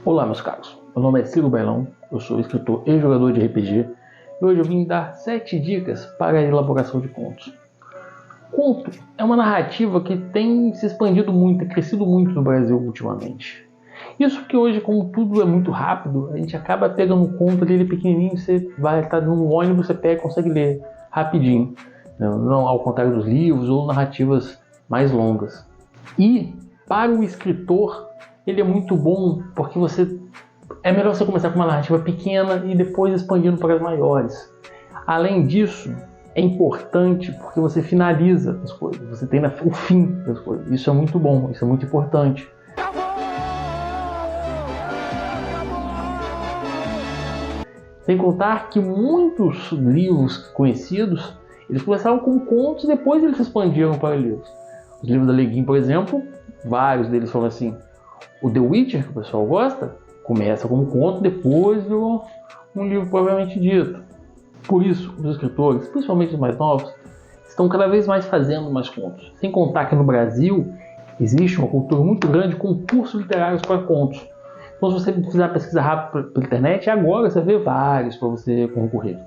Olá, meus caros. Meu nome é Ciro Bailão, eu sou escritor e jogador de RPG e hoje eu vim dar 7 dicas para a elaboração de contos. Conto é uma narrativa que tem se expandido muito e crescido muito no Brasil ultimamente. Isso porque hoje, como tudo é muito rápido, a gente acaba pegando um conto ali pequenininho, você vai estar num ônibus, você pega e consegue ler rapidinho. Não ao contrário dos livros ou narrativas mais longas. E para o escritor, ele é muito bom porque é melhor você começar com uma narrativa pequena e depois expandindo para as maiores. Além disso, é importante porque você finaliza as coisas, você tem o fim das coisas. Isso é muito bom, isso é muito importante. Sem contar que muitos livros conhecidos, eles começaram com contos e depois eles se expandiram para livros. Os livros da Le Guin, por exemplo, vários deles foram assim. O The Witcher, que o pessoal gosta, começa como conto, depois virou um livro propriamente dito. Por isso, os escritores, principalmente os mais novos, estão cada vez mais fazendo mais contos. Sem contar que no Brasil existe uma cultura muito grande de concursos literários para contos. Então, se você fizer uma pesquisa rápida pela internet, agora você vê vários para você concorrer.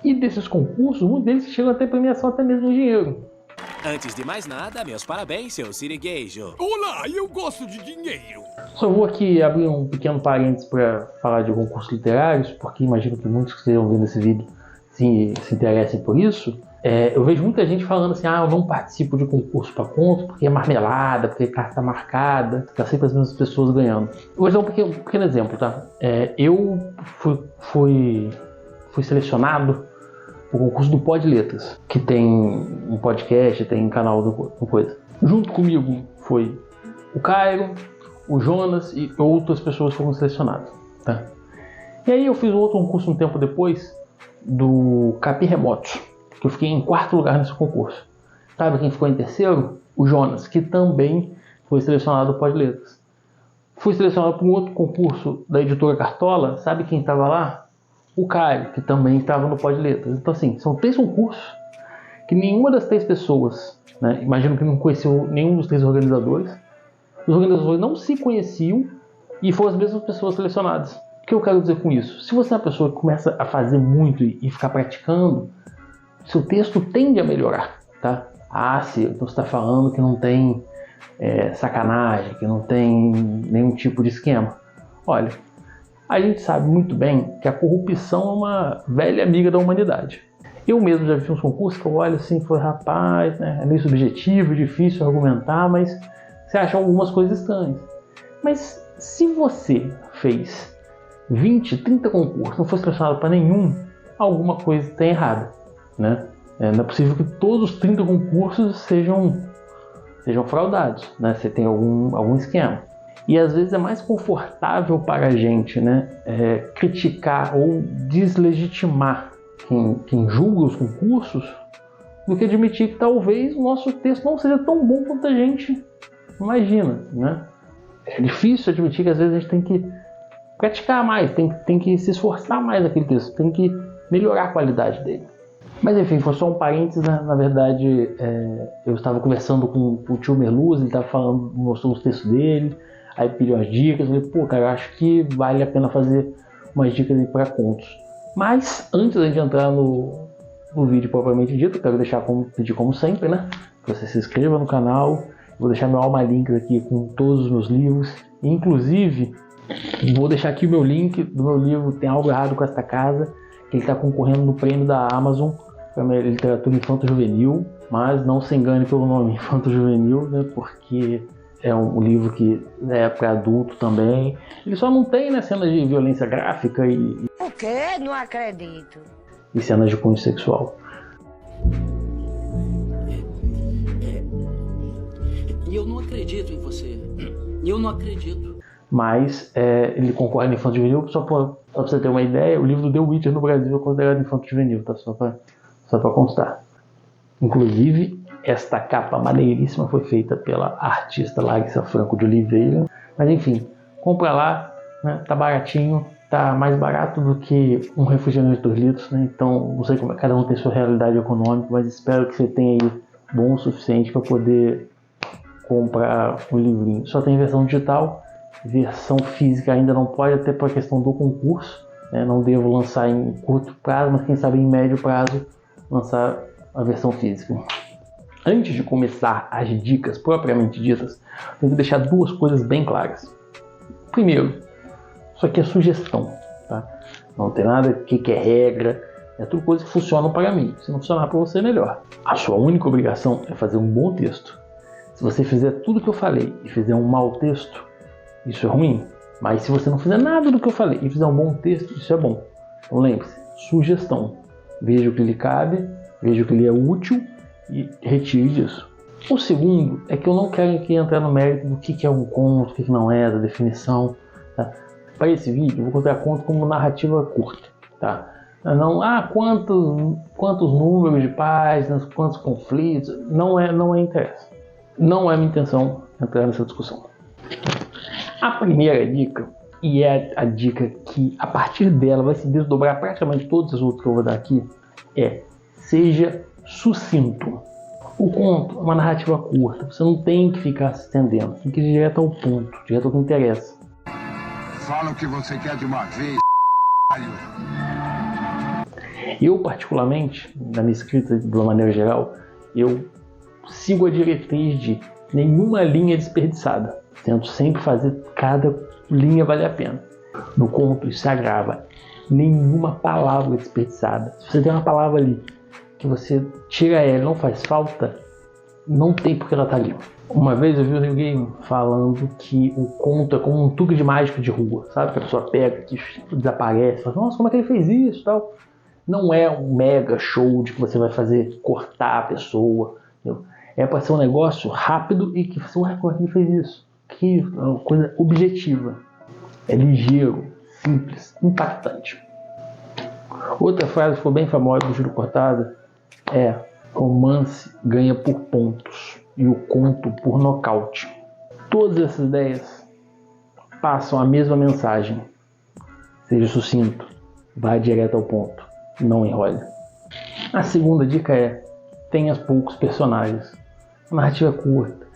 E desses concursos, muitos deles chegam a ter premiação até mesmo em dinheiro. Antes de mais nada, meus parabéns, seu sirigueijo. Olá, eu gosto de dinheiro. Só vou aqui abrir um pequeno parênteses para falar de concursos literários, porque imagino que muitos que estejam vendo esse vídeo se interessem por isso. Eu vejo muita gente falando assim, eu não participo de concurso para conto porque é marmelada, porque é carta marcada, tá sempre as mesmas pessoas ganhando. Eu vou dar um pequeno exemplo, tá? Eu fui selecionado o concurso do Pod Letras, que tem um podcast, tem um canal do coisa. Junto comigo foi o Cairo, o Jonas e outras pessoas foram selecionadas, tá? E aí eu fiz um outro concurso um tempo depois do Capim Remotos, que eu fiquei em 4º lugar nesse concurso. Sabe quem ficou em 3º? O Jonas, que também foi selecionado do Pod Letras. Fui selecionado para um outro concurso da editora Cartola. Sabe quem estava lá? O Caio, que também estava no Pod Letras. Então, assim, são 3 concursos que nenhuma das 3 pessoas, né, imagino que não conheceu nenhum dos 3 organizadores. Os organizadores não se conheciam e foram as mesmas pessoas selecionadas. O que eu quero dizer com isso? Se você é uma pessoa que começa a fazer muito e ficar praticando, seu texto tende a melhorar, tá? Se então você está falando que não tem sacanagem, que não tem nenhum tipo de esquema. Olha, a gente sabe muito bem que a corrupção é uma velha amiga da humanidade. Eu mesmo já vi uns concursos que eu olho assim e falo, rapaz, né, é meio subjetivo, difícil argumentar, mas você acha algumas coisas estranhas. Mas se você fez 20, 30 concursos, não foi selecionado para nenhum, alguma coisa está errada, né? Não é possível que todos os 30 concursos sejam fraudados, né? Você tem algum esquema. E às vezes é mais confortável para a gente, né, criticar ou deslegitimar quem julga os concursos do que admitir que talvez o nosso texto não seja tão bom quanto a gente imagina, né? É difícil admitir que às vezes a gente tem que praticar mais, tem que se esforçar mais naquele texto, tem que melhorar a qualidade dele. Mas enfim, foi só um parênteses, né? Na verdade, eu estava conversando com o tio Merluz, ele estava falando, mostrou os textos dele, aí pediu as dicas, eu falei, cara, eu acho que vale a pena fazer umas dicas aí para contos. Mas, antes de entrar no vídeo propriamente dito, eu quero pedir como sempre, né, que você se inscreva no canal, vou deixar meu Alma Links aqui com todos os meus livros, inclusive, vou deixar aqui o meu link do meu livro Tem Algo Errado com Esta Casa, que ele está concorrendo no prêmio da Amazon, para literatura infanto-juvenil, mas não se engane pelo nome infanto-juvenil, né, porque é um livro que é para adulto também. Ele só não tem, né, cenas de violência gráfica O quê? Não acredito. E cenas de cunho sexual. Eu não acredito em você. Eu não acredito. Mas ele concorre no infanto-juvenil, só para você ter uma ideia, o livro do The Witcher no Brasil é considerado infanto-juvenil, tá? Só para constar. Inclusive, esta capa maneiríssima foi feita pela artista Larissa Franco de Oliveira. Mas enfim, compra lá, né? Tá baratinho, tá mais barato do que um refrigerante de 2 litros, né? Então, não sei como cada um tem sua realidade econômica, mas espero que você tenha aí bom o suficiente para poder comprar um livrinho. Só tem versão digital, versão física ainda não pode, até por questão do concurso, né? Não devo lançar em curto prazo, mas quem sabe em médio prazo lançar a versão física. Antes de começar as dicas propriamente ditas, tenho que deixar duas coisas bem claras. Primeiro, isso aqui é sugestão, tá? Não tem nada que é regra, é tudo coisa que funcionam para mim. Se não funcionar para você, é melhor. A sua única obrigação é fazer um bom texto. Se você fizer tudo que eu falei e fizer um mau texto, isso é ruim. Mas se você não fizer nada do que eu falei e fizer um bom texto, isso é bom. Então lembre-se, sugestão. Veja o que lhe cabe, veja o que lhe é útil e retire disso. O segundo é que eu não quero aqui entrar no mérito do que é um conto, o que não é, da definição. Tá? Para esse vídeo, eu vou contar conto como narrativa curta. Tá? Não, quantos números de páginas, quantos conflitos, não é interesse. Não é minha intenção entrar nessa discussão. A primeira dica, e é a dica que a partir dela vai se desdobrar praticamente todas as outras que eu vou dar aqui, é: seja sucinto. O conto é uma narrativa curta, você não tem que ficar se estendendo, tem que ir direto ao ponto, direto ao que interessa. Fala o que você quer de uma vez, Eu, particularmente, na minha escrita de uma maneira geral, eu sigo a diretriz de nenhuma linha desperdiçada. Tento sempre fazer cada linha valer a pena. No conto isso se agrava. Nenhuma palavra desperdiçada. Se você tem uma palavra ali que você tira ela e não faz falta, não tem porque ela tá ali. Uma vez eu vi o Rio Game falando que o conto é como um truque de mágica de rua, sabe? Que a pessoa pega, que desaparece, fala, nossa, como é que ele fez isso e tal. Não é um mega show de que você vai fazer cortar a pessoa, entendeu? É para ser um negócio rápido e que você, ué, como é que ele fez isso? Que é uma coisa objetiva. É ligeiro, simples, impactante. Outra frase que ficou bem famosa do Júlio Cortado é: romance ganha por pontos e o conto por nocaute. Todas essas ideias passam a mesma mensagem. Seja sucinto, vá direto ao ponto, não enrole. A segunda dica é: tenha poucos personagens. Narrativa curta.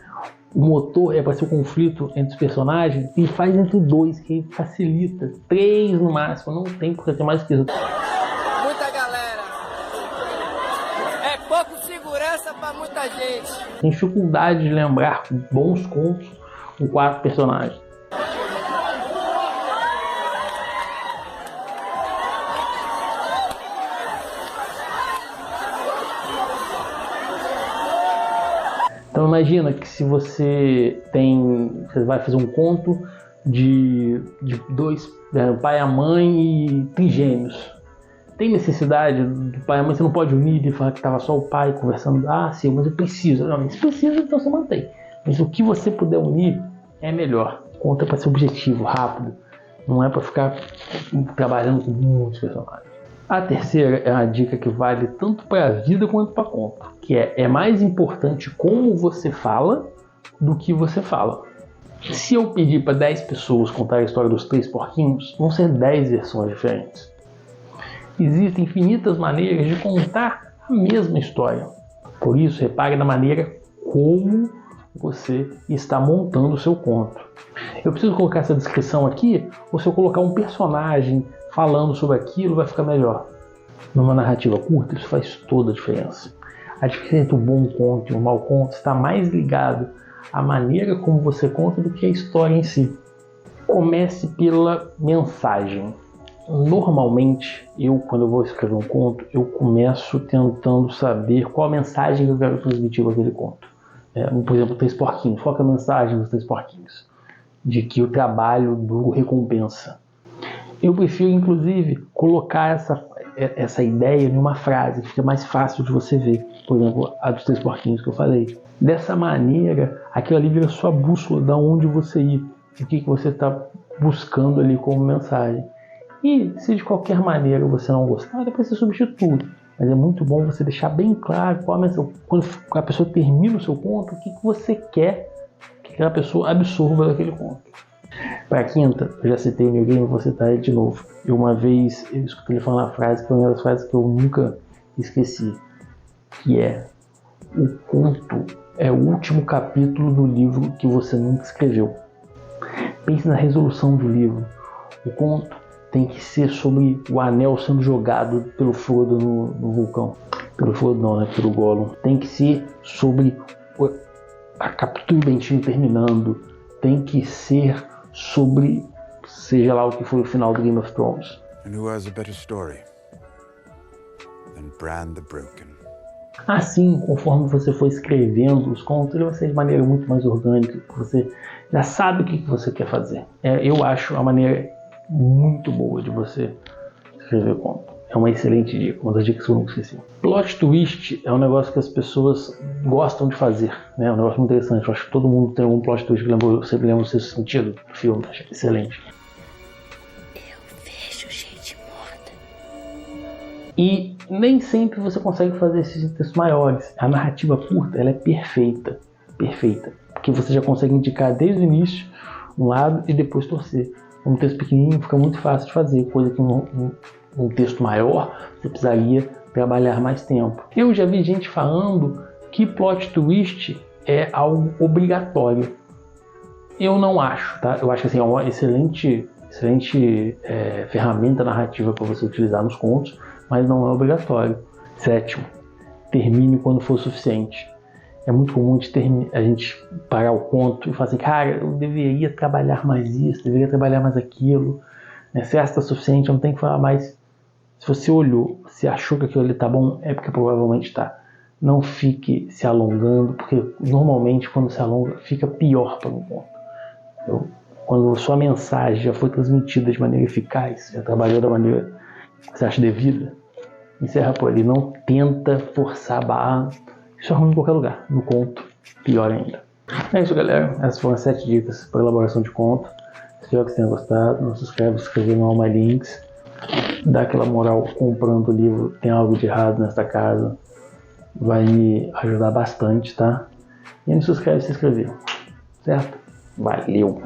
O motor é para ser o conflito entre os personagens e faz entre dois, que facilita. 3 no máximo, não tem porque ter mais que isso. Muita galera. É pouco segurança para muita gente. Tem dificuldade de lembrar bons contos com 4 personagens. Então imagina que se você vai fazer um conto de dois, o pai e a mãe e trigêmeos. Tem necessidade do pai e a mãe, você não pode unir e falar que estava só o pai conversando, sim, mas eu preciso. Não, mas se precisa, então você mantém. Mas o que você puder unir é melhor. Conta para ser objetivo, rápido. Não é para ficar trabalhando com muitos personagens. A terceira é uma dica que vale tanto para a vida quanto para conto, que é mais importante como você fala do que você fala. Se eu pedir para 10 pessoas contar a história dos 3 porquinhos, vão ser 10 versões diferentes. Existem infinitas maneiras de contar a mesma história. Por isso, repare na maneira como você está montando o seu conto. Eu preciso colocar essa descrição aqui, ou se eu colocar um personagem falando sobre aquilo, vai ficar melhor. Numa narrativa curta, isso faz toda a diferença. A diferença entre o bom conto e o mau conto está mais ligado à maneira como você conta do que a história em si. Comece pela mensagem. Normalmente, quando eu vou escrever um conto, eu começo tentando saber qual a mensagem que eu quero transmitir com aquele conto. Por exemplo, 3 porquinhos. Qual é a mensagem dos 3 porquinhos? De que o trabalho duro recompensa. Eu prefiro, inclusive, colocar essa ideia em uma frase que fica mais fácil de você ver. Por exemplo, a dos 3 porquinhos que eu falei. Dessa maneira, aquilo ali vira sua bússola de onde você ir. O que você está buscando ali como mensagem. E se de qualquer maneira você não gostar, depois você substitui. Mas é muito bom você deixar bem claro qual a mensagem. Quando a pessoa termina o seu conto, o que você quer que aquela pessoa absorva daquele conto. Para a quinta, eu já citei o New Game, vou citar ele de novo. E uma vez eu escutei ele falar uma frase que é uma das frases que eu nunca esqueci, que é: o conto é o último capítulo do livro que você nunca escreveu. pense na resolução do livro. O conto tem que ser sobre o anel sendo jogado pelo Frodo no vulcão. Pelo Frodo não, né? Pelo Gollum. Tem que ser sobre a captura do Bentinho terminando. Tem que ser sobre, seja lá o que foi o final do Game of Thrones. And who has a better story than Bran the Broken? Assim, conforme você for escrevendo os contos, ele vai ser de maneira muito mais orgânica. Você já sabe o que você quer fazer. Eu acho a maneira muito boa de você escrever conto. É uma excelente dica, uma das dicas que eu nunca esqueci. Plot twist é um negócio que as pessoas gostam de fazer, né? É um negócio muito interessante. Eu acho que todo mundo tem algum plot twist que sempre lembra o seu sentido do filme. Acho excelente. Eu vejo gente morta. E nem sempre você consegue fazer esses textos maiores. A narrativa curta, ela é perfeita. Perfeita. Porque você já consegue indicar desde o início um lado e depois torcer. Um texto pequenininho fica muito fácil de fazer, coisa que um texto maior você precisaria trabalhar mais tempo. Eu já vi gente falando que plot twist é algo obrigatório. Eu não acho, tá? Eu acho que assim, é uma excelente ferramenta narrativa para você utilizar nos contos, mas não é obrigatório. 7. Termine quando for suficiente. É muito comum a gente parar o conto e falar assim, cara, eu deveria trabalhar mais isso, deveria trabalhar mais aquilo. Se essa está suficiente, eu não tenho que falar mais. Se você olhou, se achou que aquilo ali tá bom, é porque provavelmente está. Não fique se alongando, porque normalmente quando se alonga, fica pior para um conto. Quando sua mensagem já foi transmitida de maneira eficaz, já trabalhou da maneira que você acha devida, encerra por ali. Não tenta forçar a barra. Isso é ruim em qualquer lugar. No conto, pior ainda. É isso, galera. Essas foram as 7 dicas para elaboração de conto. Espero que você tenha gostado. Não se inscreve no All My Links. Dá aquela moral comprando o livro. Tem algo de errado nesta casa. Vai me ajudar bastante, tá? E não se inscreve se inscrever. Certo? Valeu!